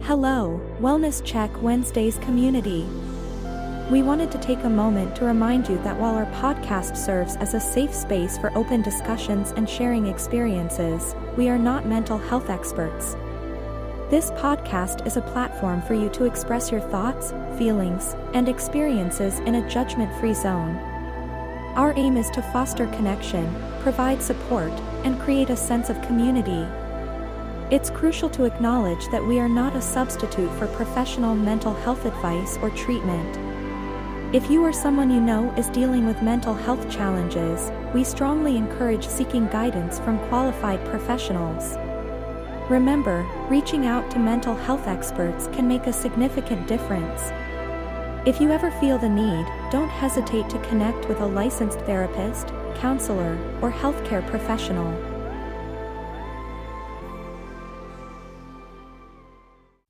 Hello, Wellness Check Wednesdays community. We wanted to take a moment to remind you that while our podcast serves as a safe space for open discussions and sharing experiences, we are not mental health experts. This podcast is a platform for you to express your thoughts, feelings, and experiences in a judgment-free zone. Our aim is to foster connection, provide support, and create a sense of community. It's crucial to acknowledge that we are not a substitute for professional mental health advice or treatment. If you or someone you know is dealing with mental health challenges, we strongly encourage seeking guidance from qualified professionals. Remember, reaching out to mental health experts can make a significant difference. If you ever feel the need, don't hesitate to connect with a licensed therapist, counselor, or healthcare professional.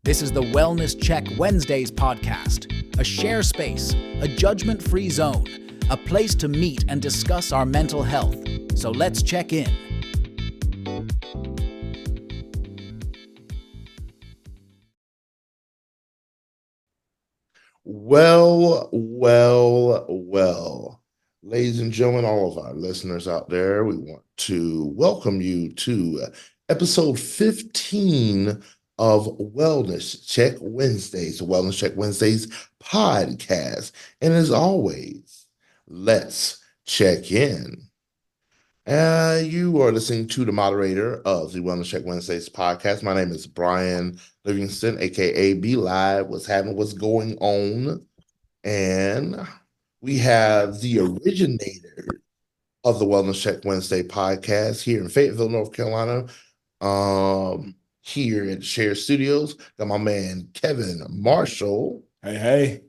This is the Wellness Check Wednesdays podcast, a share space, a judgment-free zone, a place to meet and discuss our mental health. So let's check in. Well. Ladies and gentlemen, all of our listeners out there, we want to welcome you to episode 15 of Wellness Check Wednesdays, the Wellness Check Wednesdays podcast. And as always, let's check in. You are listening to the moderator of the Wellness Check Wednesdays podcast. My name is Brian Livingston, aka B Live. What's going on? And we have the originator of the Wellness Check Wednesday podcast here in Fayetteville, North Carolina. Here at Share Studios, got my man Kevin Marshall. Hey.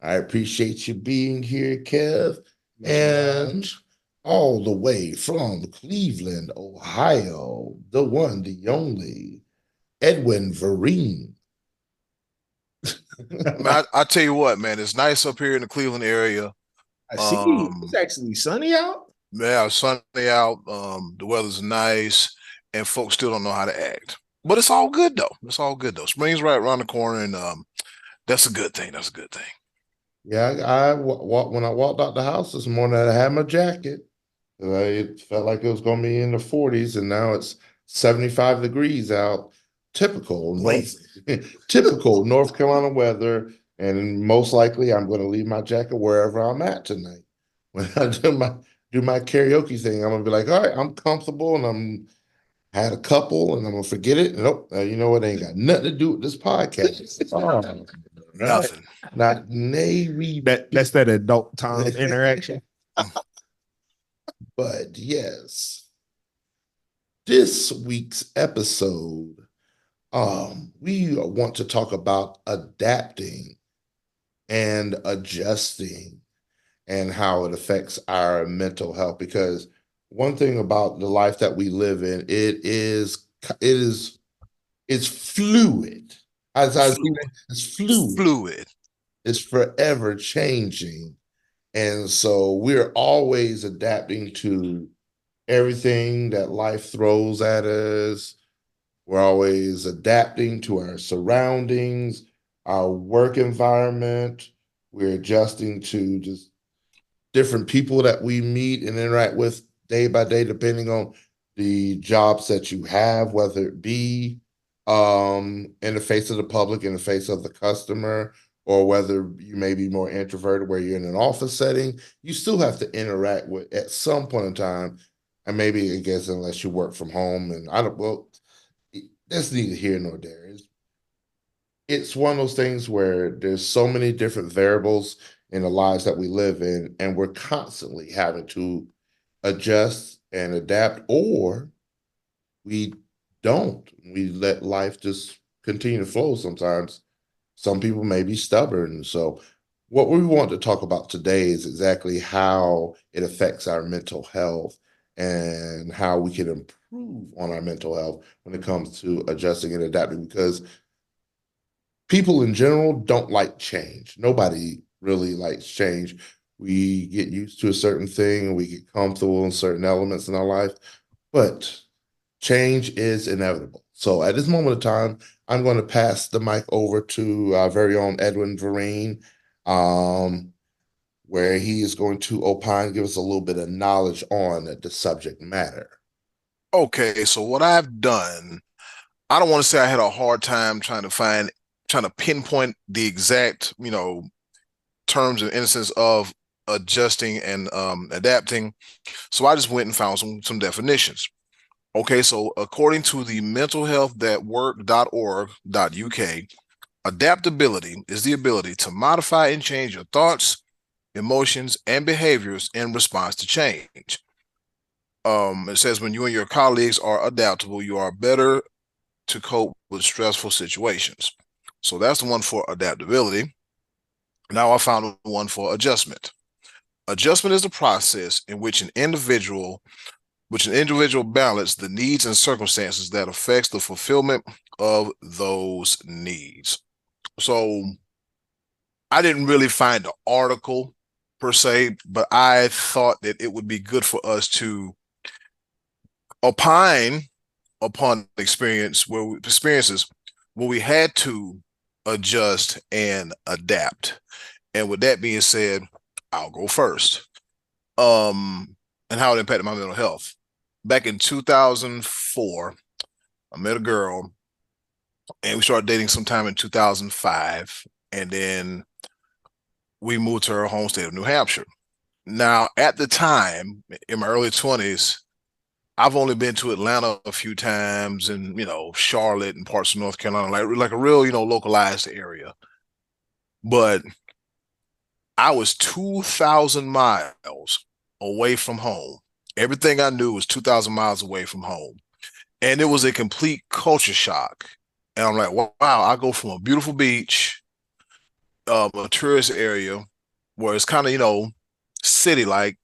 I appreciate you being here, Kev. And all the way from Cleveland, Ohio, the one, the only, Edwin Vereen. I tell you what, man, it's nice up here in the Cleveland area. I see. It's actually sunny out. Yeah, it's sunny out. The weather's nice, and folks still don't know how to act. But it's all good though. Spring's right around the corner, and that's a good thing. Yeah, when I walked out the house this morning, I had my jacket. It felt like it was going to be in the 40s, and now it's 75 degrees out. Typical North Carolina weather, and most likely I'm going to leave my jacket wherever I'm at tonight. When I do my karaoke thing, I'm going to be like, all right, I'm comfortable, and had a couple, and I'm going to forget it. Nope, you know what? It ain't got nothing to do with this podcast. Nothing. Not Navy. That's that adult time interaction. But yes, this week's episode, we want to talk about adapting and adjusting and how it affects our mental health. Because one thing about the life that we live in, it's fluid. It's fluid. It's forever changing. And so we're always adapting to everything that life throws at us. We're always adapting to our surroundings, our work environment. We're adjusting to just different people that we meet and interact with day by day, depending on the jobs that you have, whether it be in the face of the public, in the face of the customer, or whether you may be more introverted where you're in an office setting. You still have to interact with at some point in time, and maybe I guess unless you work from home, and that's neither here nor there. It's one of those things where there's so many different variables in the lives that we live in, and we're constantly having to adjust and adapt, or we don't. We let life just continue to flow sometimes. Some people may be stubborn. So what we want to talk about today is exactly how it affects our mental health and how we can improve on our mental health when it comes to adjusting and adapting, because people in general don't like change. Nobody really likes change. We get used to a certain thing, and we get comfortable in certain elements in our life, but change is inevitable. So at this moment of time, I'm going to pass the mic over to our very own Edwin Vereen, where he is going to opine, give us a little bit of knowledge on the subject matter. Okay, so what I've done, I don't want to say I had a hard time trying to pinpoint the exact, terms and instances of adjusting and adapting. So I just went and found some definitions. Okay, so according to the mentalhealthatwork.org.uk, adaptability is the ability to modify and change your thoughts, emotions, and behaviors in response to change. It says when you and your colleagues are adaptable, you are better to cope with stressful situations. So that's the one for adaptability. Now I found one for adjustment. Adjustment is the process in which an individual balance the needs and circumstances that affects the fulfillment of those needs. So I didn't really find the article per se, but I thought that it would be good for us to opine upon experiences where we had to adjust and adapt. And with that being said, I'll go first. And how it impacted my mental health. Back in 2004, I met a girl and we started dating sometime in 2005. And then we moved to her home state of New Hampshire. Now, at the time, in my early 20s, I've only been to Atlanta a few times and, Charlotte and parts of North Carolina, like a real, localized area. But I was 2,000 miles away from home. Everything I knew was 2,000 miles away from home. And it was a complete culture shock. And I'm like, wow, I go from a beautiful beach, a tourist area where it's kind of, city-like,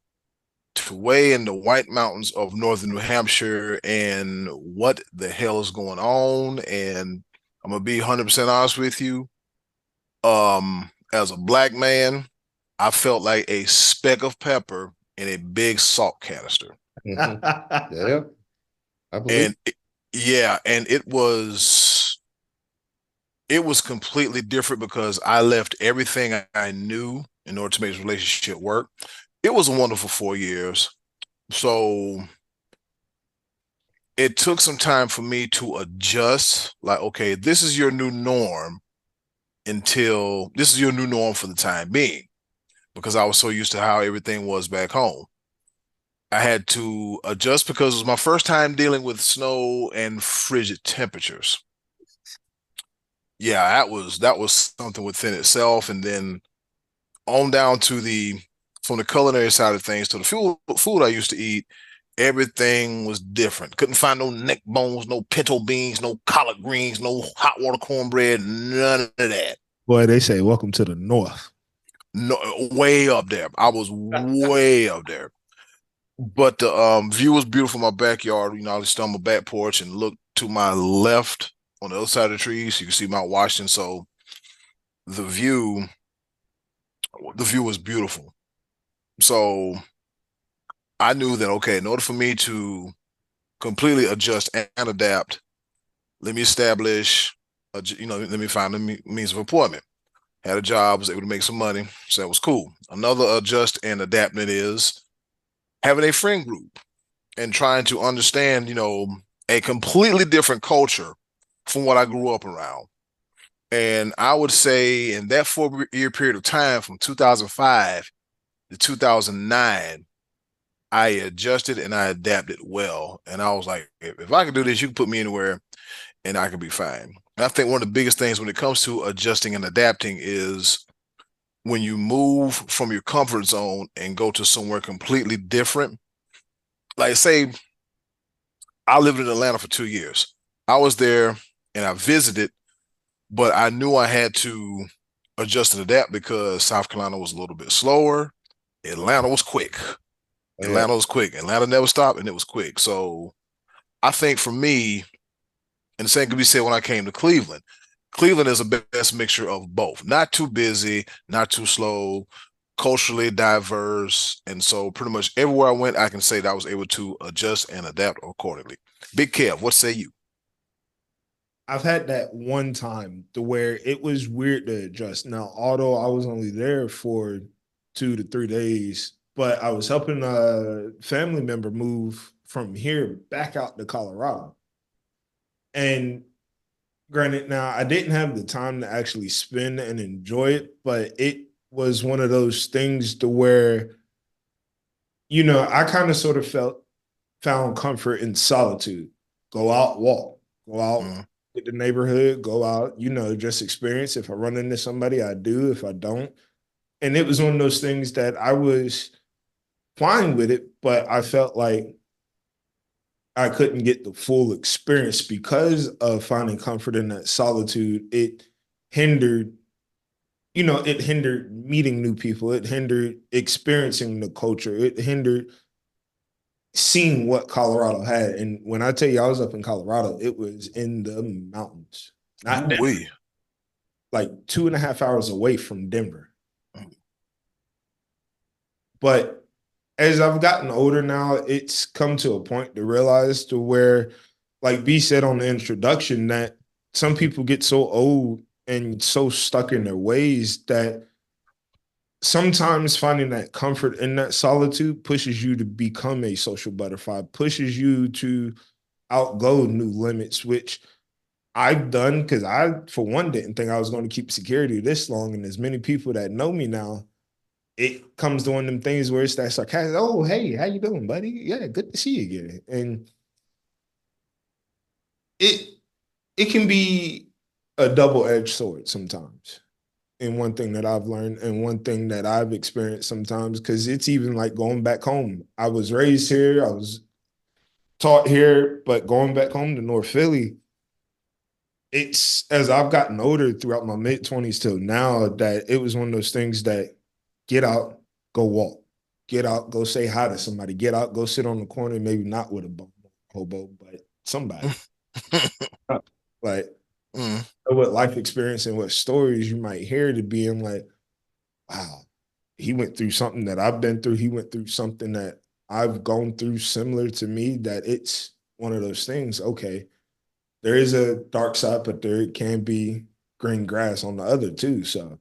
to way in the White Mountains of northern New Hampshire, and what the hell is going on? And I'm gonna be 100% honest with you. As a black man, I felt like a speck of pepper in a big salt canister. Yeah, I believe. And and it was completely different because I left everything I knew in order to make this relationship work. It was a wonderful 4 years. So it took some time for me to adjust, like, okay, this is your new norm for the time being, because I was so used to how everything was back home. I had to adjust because it was my first time dealing with snow and frigid temperatures. Yeah, that was something within itself. And then on down to from the culinary side of things to the food I used to eat, everything was different. Couldn't find no neck bones, no pinto beans, no collard greens, no hot water cornbread, none of that. Boy, they say welcome to the North. No, way up there. I was way up there. But the view was beautiful in my backyard. I just stood on my back porch and looked to my left on the other side of the trees. You can see Mount Washington. So the view was beautiful. So I knew that, okay, in order for me to completely adjust and adapt, let me establish, let me find a means of employment. Had a job, was able to make some money, so that was cool. Another adjust and adaptment is having a friend group and trying to understand, a completely different culture from what I grew up around. And I would say in that 4-year period of time, from 2005 to 2009, I adjusted and I adapted well. And I was like, if I can do this, you can put me anywhere and I can be fine. And I think one of the biggest things when it comes to adjusting and adapting is when you move from your comfort zone and go to somewhere completely different. Like, say, I lived in Atlanta for 2 years. I was there and I visited, but I knew I had to adjust and adapt because South Carolina was a little bit slower. Atlanta was quick. Atlanta was quick. Atlanta never stopped, and it was quick. So I think for me, and the same could be said when I came to Cleveland. Cleveland is a best mixture of both. Not too busy, not too slow, culturally diverse. And so pretty much everywhere I went, I can say that I was able to adjust and adapt accordingly. Big Kev, what say you? I've had that one time to where it was weird to adjust. Now, although I was only there for 2 to 3 days, but I was helping a family member move from here back out to Colorado. And granted, now I didn't have the time to actually spend and enjoy it, but it was one of those things to where, I kind of sort of found comfort in solitude. Go out, walk, go out with the neighborhood, go out, just experience. If I run into somebody, I do. If I don't. And it was one of those things that I was fine with it, but I felt like I couldn't get the full experience because of finding comfort in that solitude. Hindered, it hindered meeting new people. It hindered experiencing the culture. It hindered seeing what Colorado had. And when I tell you I was up in Colorado, it was in the mountains, not Denver, like 2.5 hours away from Denver. But as I've gotten older now, it's come to a point to realize to where, like B said on the introduction, that some people get so old and so stuck in their ways that sometimes finding that comfort in that solitude pushes you to become a social butterfly, pushes you to outgo new limits, which I've done because I, for one, didn't think I was going to keep security this long. And as many people that know me now, it comes to one of them things where it's that sarcastic, oh, hey, how you doing, buddy? Yeah, good to see you again. And it can be a double-edged sword sometimes. And one thing that I've learned and one thing that I've experienced sometimes, because it's even like going back home. I was raised here, I was taught here, but going back home to North Philly, it's as I've gotten older throughout my mid-20s till now that it was one of those things that get out, go walk, get out, go say hi to somebody, get out, go sit on the corner, maybe not with a hobo, but somebody. Like, what life experience and what stories you might hear to be like, wow, he went through something that I've been through. He went through something that I've gone through similar to me, that it's one of those things. Okay, there is a dark side, but there can be green grass on the other too. So.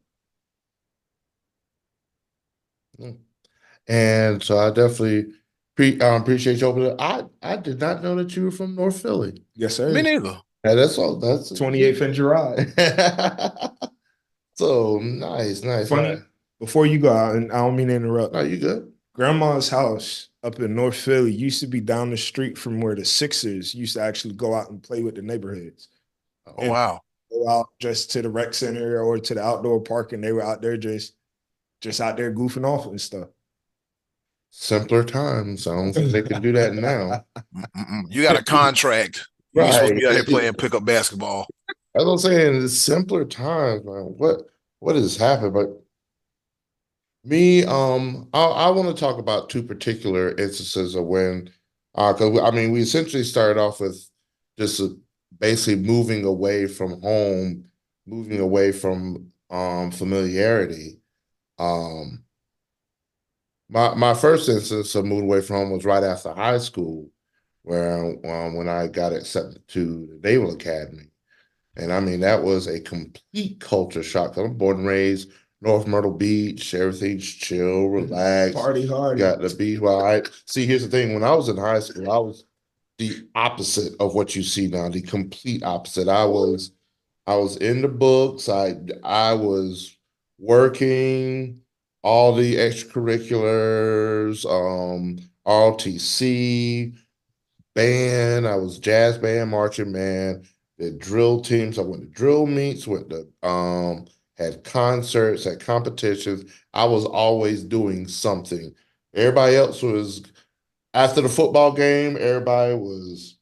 And so I definitely appreciate you over there. I did not know that you were from North Philly. Yes, sir. Me neither. Yeah, that's all. That's 28th and Gerard. So nice. Funny, before you go out, and I don't mean to interrupt. No, you good. Grandma's house up in North Philly used to be down the street from where the Sixers used to actually go out and play with the neighborhoods. Oh, wow. Go out just to the rec center or to the outdoor park, and they were out there just out there goofing off and stuff. Simpler times. I don't think they can do that now. You got a contract. You're Right. supposed to be out here playing pickup basketball. As I'm saying, it's simpler times, man. What has happened? But me, I want to talk about two particular instances of when, because I mean, we essentially started off with just basically moving away from home, moving away from familiarity. My first instance of moving away from home was right after high school, where when I got accepted to the Naval Academy. And I mean, that was a complete culture shock. I'm born and raised North Myrtle Beach. Everything's chill, relaxed. Party hard. Got the beach. Well, see, here's the thing. When I was in high school, I was the opposite of what you see now, the complete opposite. I was in the books. I was working all the extracurriculars, ROTC, band. I was jazz band, marching band, the drill teams. I went to drill meets, went to had concerts, had competitions. I was always doing something. Everybody else was after the football game, everybody was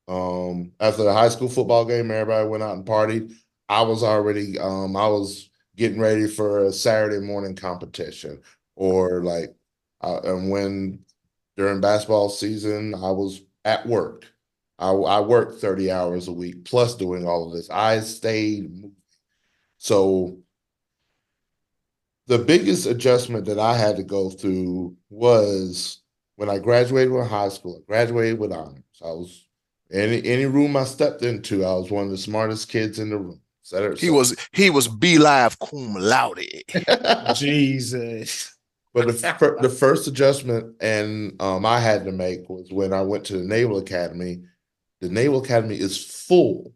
after the high school football game, everybody went out and partied. I was already I was getting ready for a Saturday morning competition, or like and when during basketball season, I was at work. I worked 30 hours a week plus doing all of this. I stayed moving. So the biggest adjustment that I had to go through was when I graduated with high school. I graduated with honors. I was Any room I stepped into, I was one of the smartest kids in the room. He was be live cum laude. Jesus. But the first adjustment and I had to make was when I went to the Naval Academy. The Naval Academy is full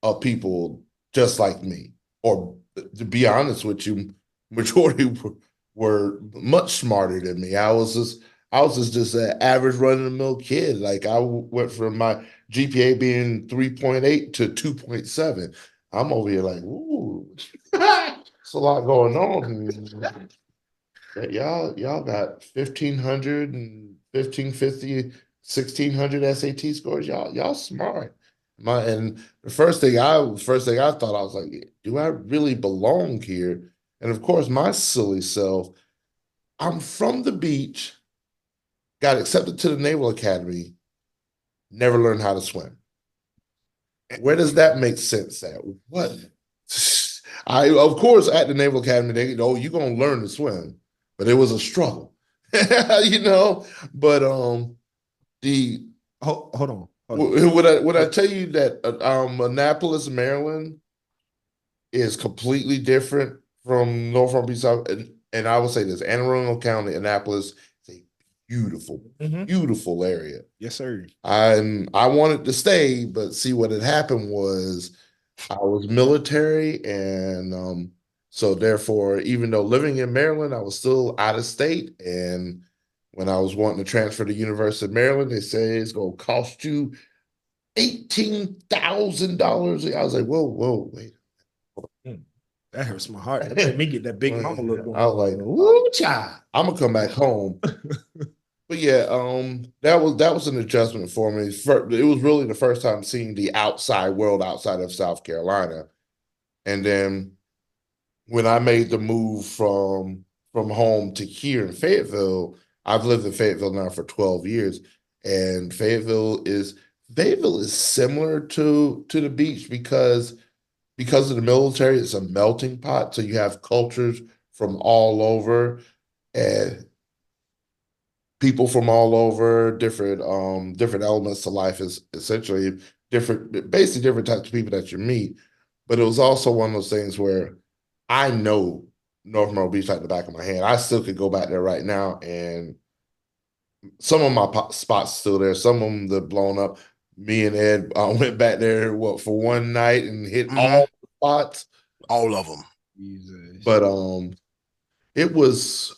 of people just like me, or to be honest with you, majority were much smarter than me. I was just an average run of the mill kid. Like I went from my GPA being 3.8 to 2.7. I'm over here like, ooh, it's a lot going on. Y'all got 1,500 and 1,550, 1,600 SAT scores. Y'all smart. And the first thing I thought, I was like, do I really belong here? And of course, my silly self, I'm from the beach, got accepted to the Naval Academy, never learned how to swim. Where does that make sense at? What? Of course, at the Naval Academy, they you're gonna learn to swim, but it was a struggle, you know. But the Hold on. Would I tell you that Annapolis, Maryland, is completely different from Norfolk Beach, South, and I would say this: Anne Arundel County, Annapolis is a beautiful, beautiful area. Yes, sir. I wanted to stay, but see what had happened was I was military, and so therefore, even though living in Maryland, I was still out of state. And when I was wanting to transfer to University of Maryland, they say it's going to cost you $18,000. I was like, whoa, wait. That hurts my heart. That made me get that big mama look. I was like, ooh, child, I'm gonna come back home. But yeah, that was an adjustment for me. It was really the first time seeing the outside world outside of South Carolina. And then when I made the move from home to here in Fayetteville, I've lived in Fayetteville now for 12 years. And Fayetteville is similar to the beach because of the military. It's a melting pot. So you have cultures from all over and people from all over, different elements to life, is essentially basically different types of people that you meet. But it was also one of those things where I know North Myrtle Beach like the back of my hand. I still could go back there right now, and some of my spots still there. Some of them that blown up. Me and Ed went back there for one night and hit all the spots, all of them. Jesus. But it was.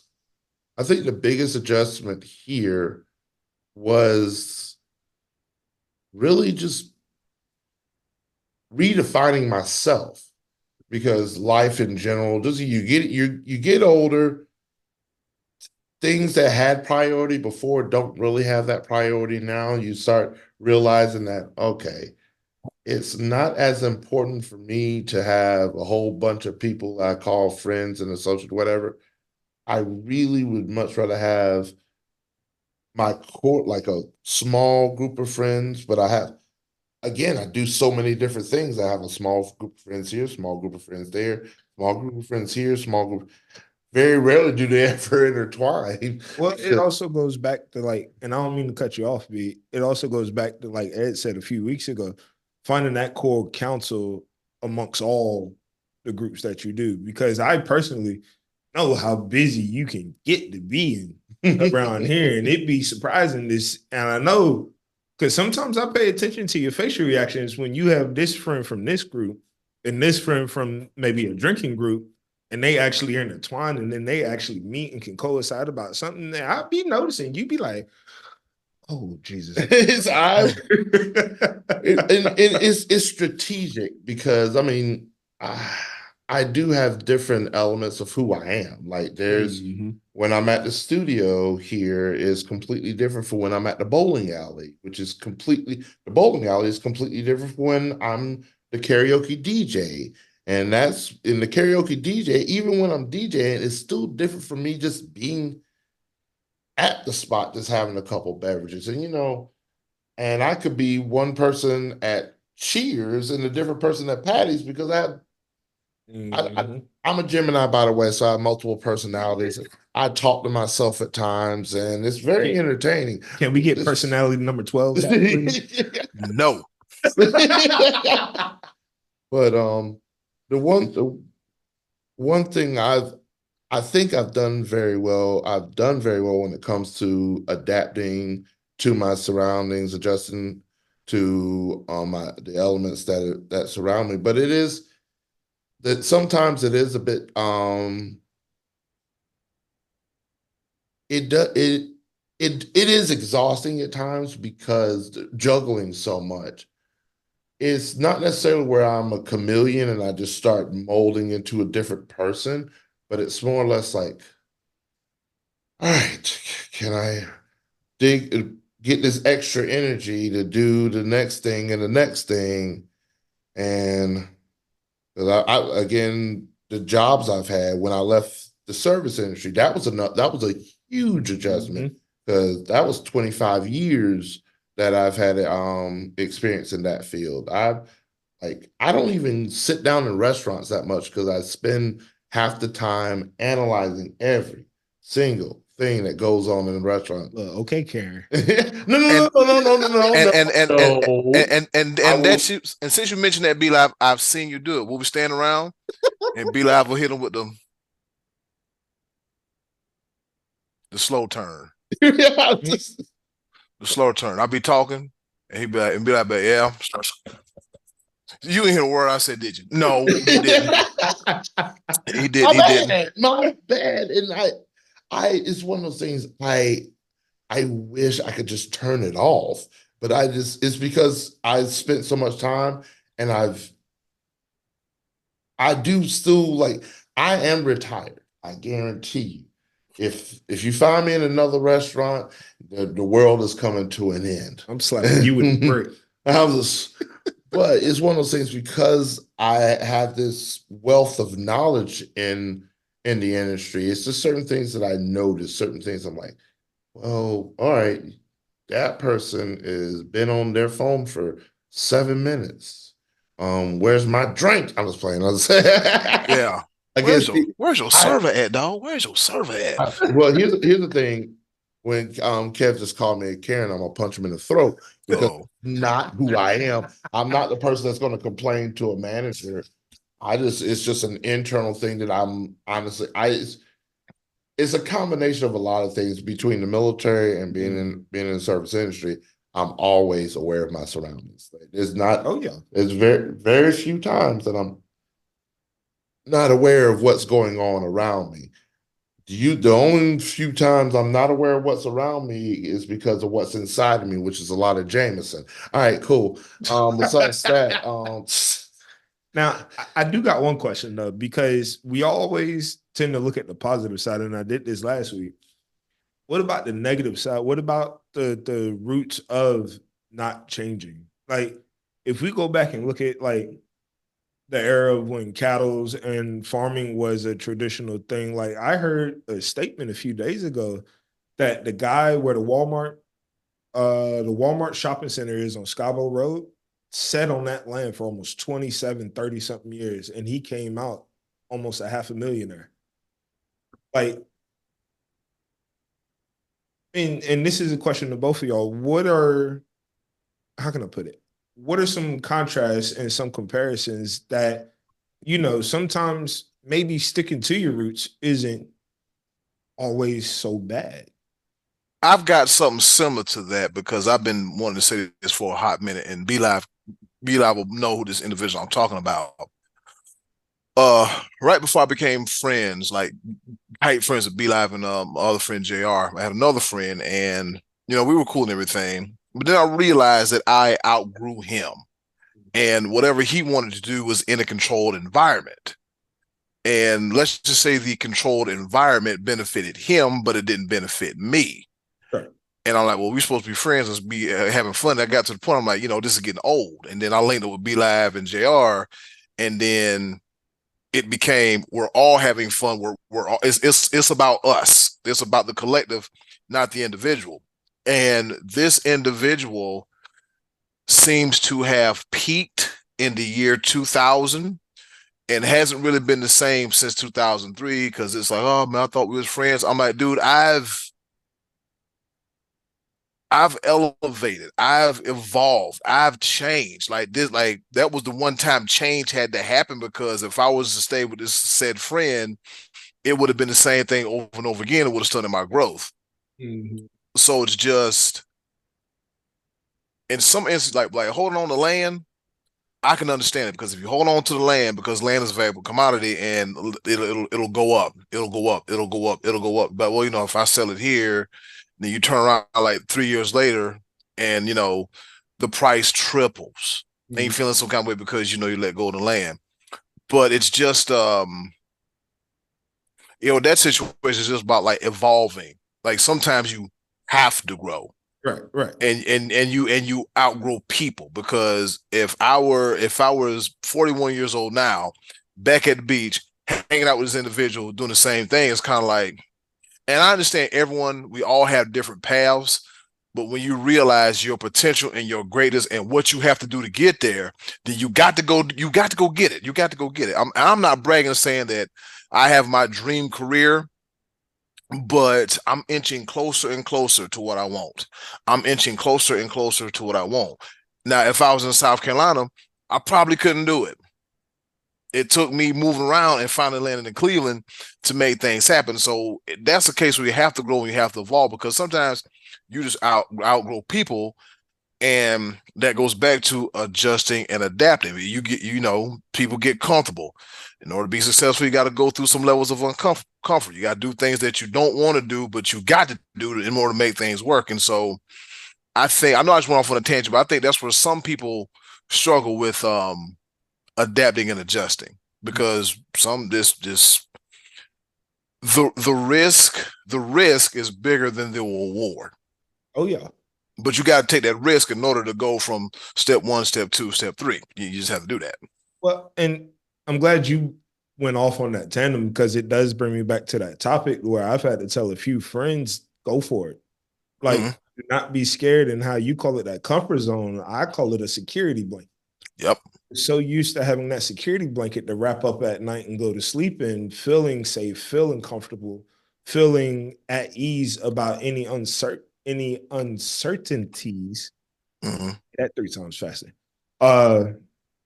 I think the biggest adjustment here was really just redefining myself, because life in general, just you get older, things that had priority before don't really have that priority now. You start realizing that, okay, it's not as important for me to have a whole bunch of people I call friends and associates, whatever. I really would much rather have my core, like a small group of friends, but I do so many different things. I have a small group of friends here, small group of friends there, small group of friends here, small group. Very rarely do they ever intertwine. Well, it also goes back to like, and I don't mean to cut you off, B. It also goes back to, like Ed said a few weeks ago, finding that core council amongst all the groups that you do. Because I personally know how busy you can get to be around here, and it'd be surprising this. And I know because sometimes I pay attention to your facial reactions when you have this friend from this group and this friend from maybe a drinking group, and they actually are intertwined, and then they actually meet and can coincide about something that I'd be noticing. You'd be like, oh, Jesus. It's strategic because, I mean, I do have different elements of who I am. Like there's when I'm at the studio here is completely different from when I'm at the bowling alley, the bowling alley is completely different from when I'm the karaoke DJ. And that's in the karaoke DJ, even when I'm DJing, it's still different from me just being at the spot, just having a couple beverages. And I could be one person at Cheers and a different person at Patty's because I have I'm a Gemini, by the way, so I have multiple personalities. I talk to myself at times, and it's very entertaining. Can we get personality number 12 back, please? No. But the one thing I think I've done very well. I've done very well when it comes to adapting to my surroundings, adjusting to the elements that surround me. But it is that sometimes it is a bit it does it is exhausting at times because juggling so much. It's not necessarily where I'm a chameleon and I just start molding into a different person, but it's more or less like, all right, can I get this extra energy to do the next thing and the next thing? And again, the jobs I've had when I left the service industry, that was a huge adjustment because that was 25 years that I've had experience in that field. I don't even sit down in restaurants that much because I spend half the time analyzing every single thing that goes on in the restaurant. Okay, Karen. No. And since you mentioned that, B Live, I've seen you do it. We'll be standing around and B Live will hit them with the slow turn. The slow turn. I'll be talking and he'd be like, yeah. You didn't hear a word I said, did you? No, he didn't. He didn't. My bad. And it's one of those things I wish I could just turn it off, but it's because I spent so much time and I do still I am retired. I guarantee you. If you find me in another restaurant, the world is coming to an end. I'm slapping you with break. But it's one of those things because I have this wealth of knowledge in the industry. It's just certain things that I notice, certain things I'm like, well, all right, that person has been on their phone for 7 minutes. Where's my drink? I was playing. Yeah. Where's your server at, dog? Where's your server at? Well, here's the thing. When Kev just called me a Karen, I'm gonna punch him in the throat because not who I am. I'm not the person that's gonna complain to a manager. It's just an internal thing that I'm honestly it's a combination of a lot of things between the military and being in the service industry. I'm always aware of my surroundings. There's not there's very, very few times that I'm not aware of what's going on around me. The only few times I'm not aware of what's around me is because of what's inside of me, which is a lot of Jameson. All right, cool. Besides that, now I do got one question though, because we always tend to look at the positive side, and I did this last week. What about the negative side? What about the roots of not changing? Like, if we go back and look at the era of when cattle and farming was a traditional thing. Like, I heard a statement a few days ago that the guy where the Walmart shopping center is on Scarborough Road sat on that land for almost 27, 30 something years. And he came out almost a $500,000. Like, and this is a question to both of y'all. How can I put it? What are some contrasts and some comparisons that, sometimes maybe sticking to your roots isn't always so bad? I've got something similar to that because I've been wanting to say this for a hot minute, and B Live will know who this individual I'm talking about. Right before I became friends, like tight friends with B Live and my other friend JR, I had another friend, and we were cool and everything. But then I realized that I outgrew him, and whatever he wanted to do was in a controlled environment. And let's just say the controlled environment benefited him, but it didn't benefit me. Right. And I'm like, well, we're supposed to be friends. Let's be having fun. I got to the point, I'm like, this is getting old. And then I linked up with B Live and JR, and then it became we're all having fun. We're all it's about us. It's about the collective, not the individual. And this individual seems to have peaked in the year 2000 and hasn't really been the same since 2003 because it's like, oh man, I thought we was friends. I'm like, dude, I've elevated, I've evolved, I've changed. Like this, like that was the one time change had to happen, because if I was to stay with this said friend, it would have been the same thing over and over again. It would have stunted my growth. Mm-hmm. So it's just, in some instances, like holding on to land, I can understand it, because if you hold on to the land, because land is a valuable commodity and it'll go up, it'll go up, it'll go up, it'll go up. But well, if I sell it here, then you turn around like 3 years later, and the price triples. And you feeling some kind of way because you let go of the land. But it's just that situation is just about like evolving. Like sometimes you have to grow. Right. And you outgrow people, because if I was 41 years old now, back at the beach, hanging out with this individual doing the same thing, it's kind of like, and I understand we all have different paths, but when you realize your potential and your greatness and what you have to do to get there, then you got to go get it. You got to go get it. I'm not bragging and saying that I have my dream career, but I'm inching closer and closer to what I want. I'm inching closer and closer to what I want. Now, if I was in South Carolina, I probably couldn't do it. It took me moving around and finally landing in Cleveland to make things happen. So that's the case where you have to grow and you have to evolve, because sometimes you just outgrow people. And that goes back to adjusting and adapting. People get comfortable. In order to be successful, you got to go through some levels of comfort. You got to do things that you don't want to do, but you got to do it in order to make things work. And so I know I just went off on a tangent, but I think that's where some people struggle with adapting and adjusting, because the risk is bigger than the reward. Oh yeah. But you got to take that risk in order to go from step 1, step 2, step 3. You just have to do that. Well, and I'm glad you went off on that tandem, because it does bring me back to that topic where I've had to tell a few friends, go for it. Like, do not be scared. And how you call it that comfort zone, I call it a security blanket. Yep. So used to having that security blanket to wrap up at night and go to sleep in, feeling safe, feeling comfortable, feeling at ease about any uncertainties. That 3 times faster.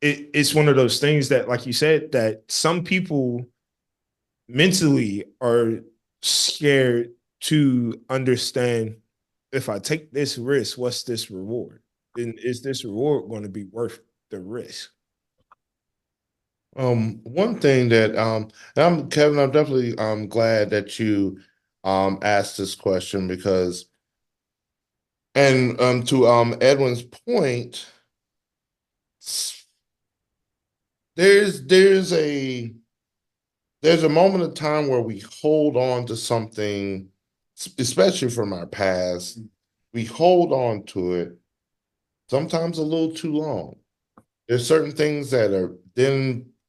It's one of those things that, like you said, that some people mentally are scared to understand, if I take this risk, what's this reward? And is this reward going to be worth the risk? One thing that Kevin, I'm definitely glad that you asked this question, because, and to Edwin's point, there's a moment of time where we hold on to something, especially from our past. We hold on to it sometimes a little too long. There's certain things that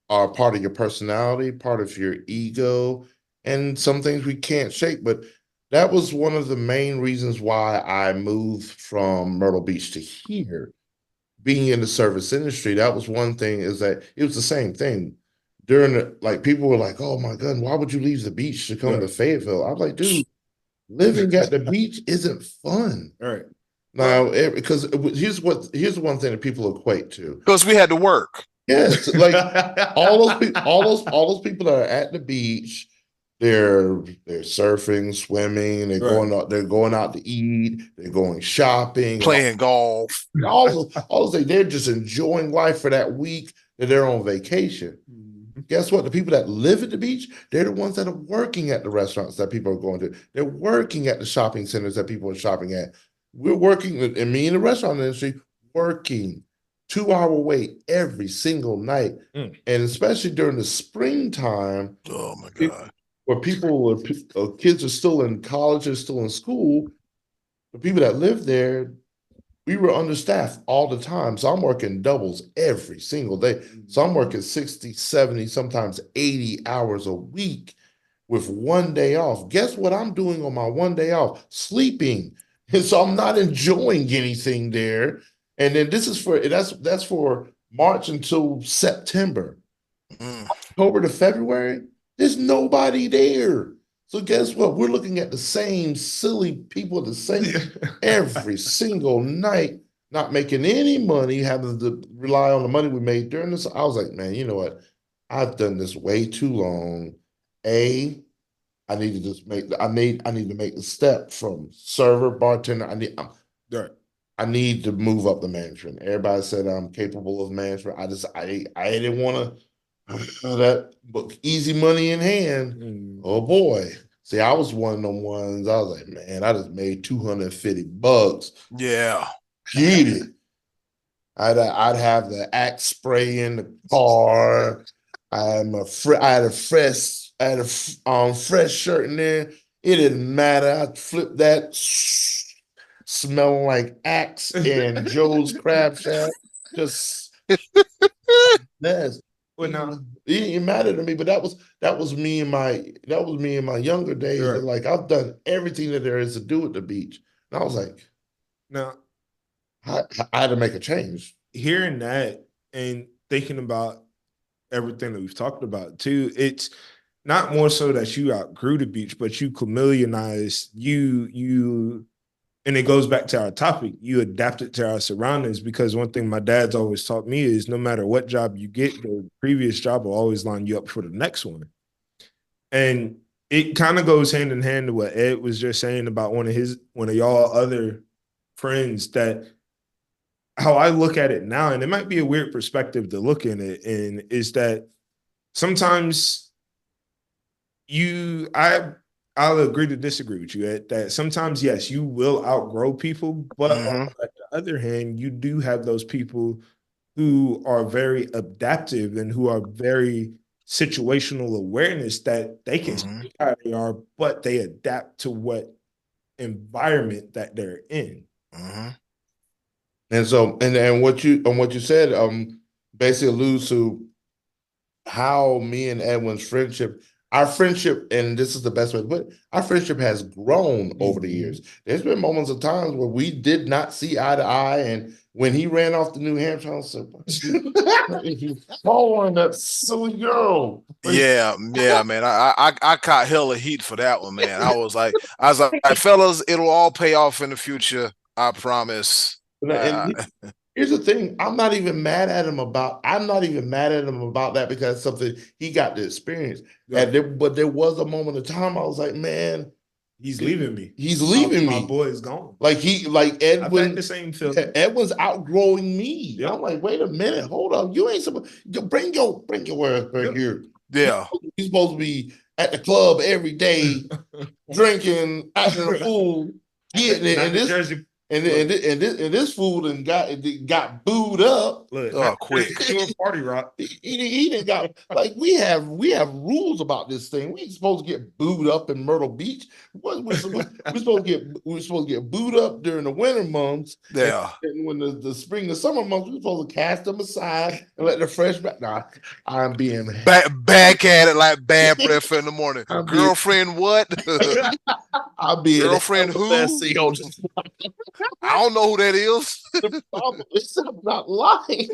are part of your personality, part of your ego, and some things we can't shake. But that was one of the main reasons why I moved from Myrtle Beach to here. Being in the service industry, that was one thing, is that it was the same thing. People were like, oh my God, why would you leave the beach to come to Fayetteville? I was like, dude, living at the beach isn't fun. All right. Now, because here's the one thing that people equate to. Because we had to work. Yes, like all those people that are at the beach, they're surfing, swimming, they're going out to eat, they're going shopping, playing golf. All those things, they're just enjoying life for that week that they're on vacation. Guess what? The people that live at the beach, they're the ones that are working at the restaurants that people are going to. They're working at the shopping centers that people are shopping at. We're working, and me in the restaurant industry, working 2-hour wait every single night. And especially during the springtime. Oh my God. Where kids are still in college, are still in school, the people that live there, we were understaffed all the time. So I'm working doubles every single day. So I'm working 60, 70, sometimes 80 hours a week with one day off. Guess what I'm doing on my one day off? Sleeping. And so I'm not enjoying anything there. And then this is that's for March until September. October to February, there's nobody there. So guess what? We're looking at the same silly people the same every single night, not making any money, having to rely on the money we made during this. I was like, man, you know what? I've done this way too long. A, I need to just make I need to make the step from server, bartender. Right. I need to move up the management. Everybody said I'm capable of management. I didn't want to that but easy money in hand. Oh boy. See, I was one of them ones. I was like, man, I just made $250. Yeah. Get it. I'd have the Axe spray in the car. I had a fresh shirt in there. It didn't matter. I'd flip that, smelling like Axe and Joe's Crab Shack. Just mess. Well, now, It didn't matter to me, but that was me in my younger days. right. Like I've done everything that there is to do at the beach. And I was like, Now, I had to make a change. hearing that and thinking about everything that we've talked about too, it's not more so that you outgrew the beach, but you chameleonized, and it goes back to our topic, you adapted to our surroundings, because one thing my dad's always taught me is no matter what job you get, the previous job will always line you up for the next one. And it kind of goes hand in hand to what Ed was just saying about one of y'all other friends, that how I look at it now, and it might be a weird perspective to look in it, and is that sometimes I'll agree to disagree with you, Ed, that sometimes, yes, you will outgrow people, but on the other hand, you do have those people who are very adaptive and who are very situational awareness, that they can see how they are, but they adapt to what environment that they're in. And so, and what you said, basically alludes to how me and Edwin's friendship, our friendship, and this is the best way to put it, our friendship has grown over the years. There's been moments of times where we did not see eye to eye, and when he ran off to New Hampshire, I was like, following that silly girl. Yeah, man. I caught hella heat for that one, man. I was like, fellas, it'll all pay off in the future. I promise. And here's the thing: I'm not even mad at him about that, because it's something he got to experience. Right. But there was a moment of time I was like, man, he's leaving me. He's leaving me. My boy is gone. Like Edwin, the same feeling. Edwin's outgrowing me. Yep. I'm like, wait a minute, hold up. You ain't supposed to bring your ass right here. Yeah. You're supposed to be at the club every day, drinking, acting a fool, getting it. And this fool and got booed up. Look, quick. Party rock. He didn't got, like, we have rules about this thing. We ain't supposed to get booed up in Myrtle Beach. We're supposed to get booed up during the winter months. Yeah. And when the spring and summer months, we're supposed to cast them aside and let the fresh back. Nah, I'm being back at it like bad breath in the morning. Girlfriend, what? I'll be girlfriend who? I don't know who that is. I'm not lying.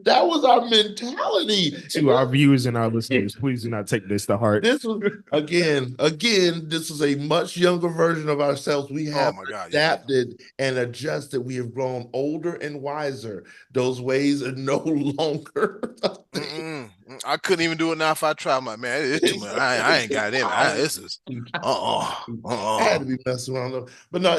That was our mentality. To our viewers and our listeners, please do not take this to heart. This was again, this is a much younger version of ourselves. We have adapted and adjusted. We have grown older and wiser. Those ways are no longer. I couldn't even do it now if I tried. My man, it's too much. I ain't got it in. This is I had to be messing around, but no,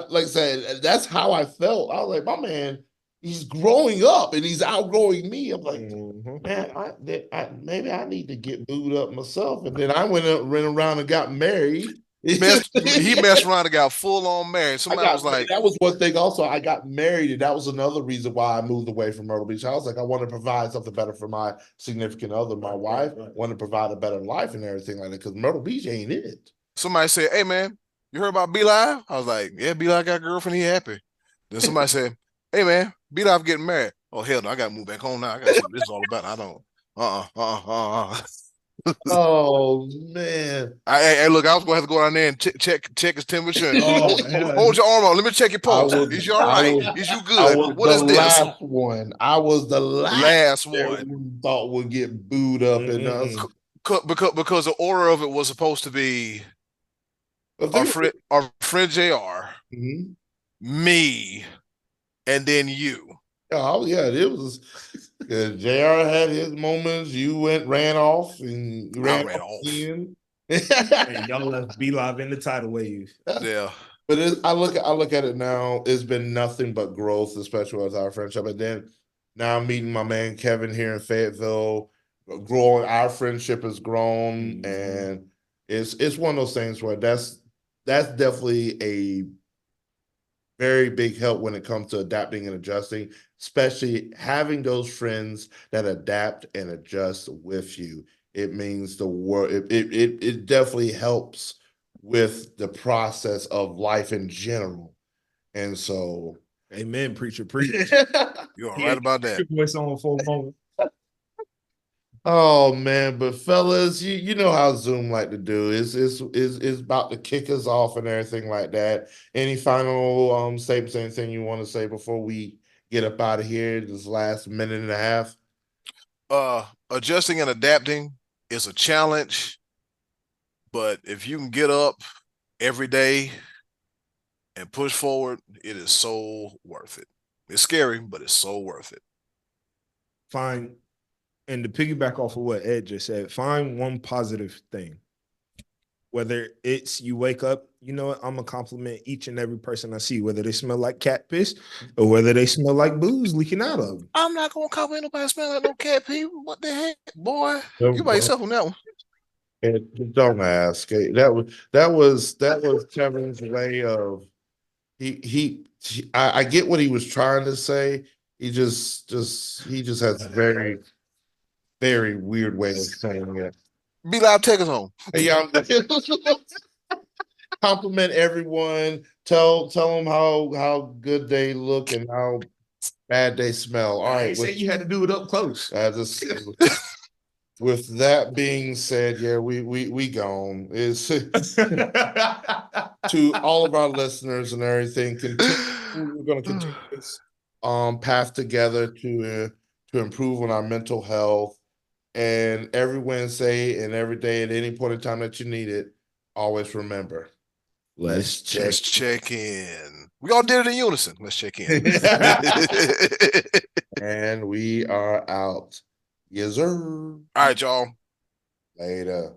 like I said, that's how I felt. I was like, my man, he's growing up and he's outgrowing me. I'm like, man, maybe I need to get booed up myself. And then I went around and got married. He messed around and got full on married. Somebody was like, that was one thing. Also, I got married, and that was another reason why I moved away from Myrtle Beach. I was like, I want to provide something better for my significant other, my wife. Want to provide a better life and everything like that, because Myrtle Beach ain't it. Somebody said, "Hey man, you heard about B-Live?" I was like, "Yeah, B-Live got a girlfriend. He happy." Then somebody said, "Hey man, B-Live getting married." Oh hell no, I gotta move back home now. I gotta see what this is all about. I don't. Oh man. Hey, look, I was gonna have to go down there and check his temperature. And Oh, hold your arm on. Let me check your I pulse. was, Is you all I right? was, Is you I good? was What the is this? last one. I was the Last one. everyone thought would get booed up and us. Because the order of it was supposed to be our friend JR, Mhm. me, and then you. Oh yeah, it was. JR had his moments. You ran off, and you I ran ran off off. again. And y'all left B-Live in the tidal wave. Yeah. But I look at it now. It's been nothing but growth, especially with our friendship. And then now I'm meeting my man Kevin here in Fayetteville. Growing, our friendship has grown, and it's one of those things where that's definitely a very big help when it comes to adapting and adjusting, especially having those friends that adapt and adjust with you. It means the world. It definitely helps with the process of life in general. And so, Amen, preacher, preach. You are right about that. Your voice on for a moment. oh man, but fellas, you know how Zoom like to do. Is about to kick us off and everything like that. Any final statements, anything you want to say before we get up out of here this last minute and a half? Adjusting and adapting is a challenge, but if you can get up every day and push forward, it is so worth it. It's scary, but it's so worth it. Find, and to piggyback off of what Ed just said, find one positive thing. Whether it's you wake up, you know what, I'm gonna compliment each and every person I see, whether they smell like cat piss or whether they smell like booze leaking out of them. I'm not gonna compliment nobody smell like no cat pee. What the heck, boy? You by yourself on that one. Don't ask. That was Kevin's way of I get what he was trying to say. He just has a very, very weird way of saying it. Be loud, take us home. Hey, compliment everyone. Tell them how good they look and how bad they smell. All right, Say you had to do it up close. With that being said, yeah, we gone. Is to all of our listeners and everything. We're going to continue this path together to improve on our mental health. And every Wednesday and every day at any point in time that you need it, always remember. Let's check in. We all did it in unison. Let's check in. And we are out. Yes, sir. All right, y'all. Later.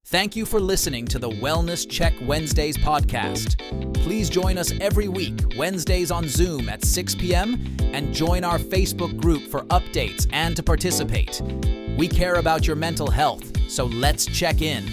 Thank you for listening to the Wellness Check Wednesdays podcast. Please join us every week, Wednesdays on Zoom at 6 p.m., and join our Facebook group for updates and to participate. We care about your mental health, so let's check in.